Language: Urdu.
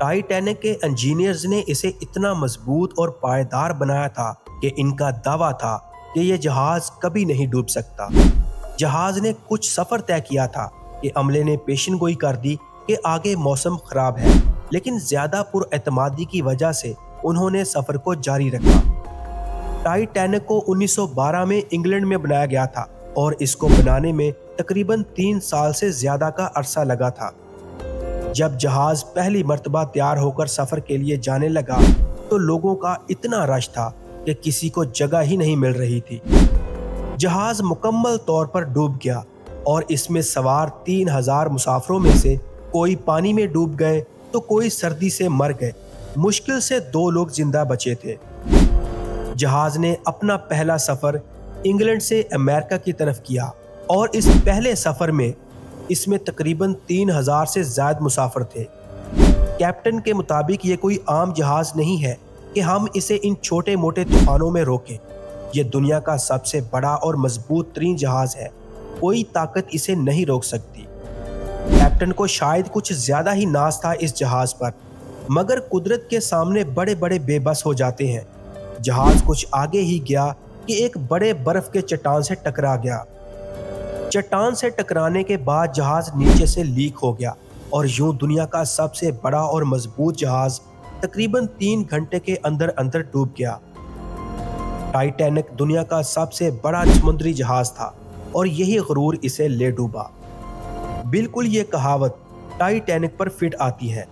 ٹائٹینک کے انجینئرز نے اسے اتنا مضبوط اور پائیدار بنایا تھا کہ ان کا دعویٰ تھا کہ یہ جہاز کبھی نہیں ڈوب سکتا۔ جہاز نے کچھ سفر طے کیا تھا کہ عملے نے پیشن گوئی کر دی کہ آگے موسم خراب ہے، لیکن زیادہ پر اعتمادی کی وجہ سے انہوں نے سفر کو جاری رکھا۔ ٹائٹینک کو 1912 میں انگلینڈ میں بنایا گیا تھا اور اس کو بنانے میں تقریباً 3 سال سے زیادہ کا عرصہ لگا تھا۔ جب جہاز پہلی مرتبہ تیار ہو کر سفر کے لیے جانے لگا تو لوگوں کا اتنا رش تھا کہ کسی کو جگہ ہی نہیں مل رہی تھی۔ جہاز مکمل طور پر ڈوب گیا اور اس میں سوار 3000 مسافروں میں سے کوئی پانی میں ڈوب گئے تو کوئی سردی سے مر گئے۔ مشکل سے 2 لوگ زندہ بچے تھے۔ جہاز نے اپنا پہلا سفر انگلینڈ سے امریکہ کی طرف کیا اور اس پہلے سفر میں اس میں تقریباً 3000 سے زائد مسافر تھے۔ کیپٹن کے مطابق یہ کوئی عام جہاز نہیں ہے کہ ہم اسے ان چھوٹے موٹے طوفانوں میں روکیں۔ یہ دنیا کا سب سے بڑا اور مضبوط ترین جہاز ہے، کوئی طاقت اسے نہیں روک سکتی۔ کیپٹن کو شاید کچھ زیادہ ہی ناز تھا اس جہاز پر، مگر قدرت کے سامنے بڑے بڑے بے بس ہو جاتے ہیں۔ جہاز کچھ آگے ہی گیا کہ ایک بڑے برف کے چٹان سے ٹکرا گیا۔ چٹان سے ٹکرانے کے بعد جہاز نیچے سے لیک ہو گیا اور یوں دنیا کا سب سے بڑا اور مضبوط جہاز تقریباً 3 گھنٹے کے اندر اندر ڈوب گیا۔ ٹائٹینک دنیا کا سب سے بڑا سمندری جہاز تھا اور یہی غرور اسے لے ڈوبا۔ بالکل یہ کہاوت ٹائٹینک پر فٹ آتی ہے۔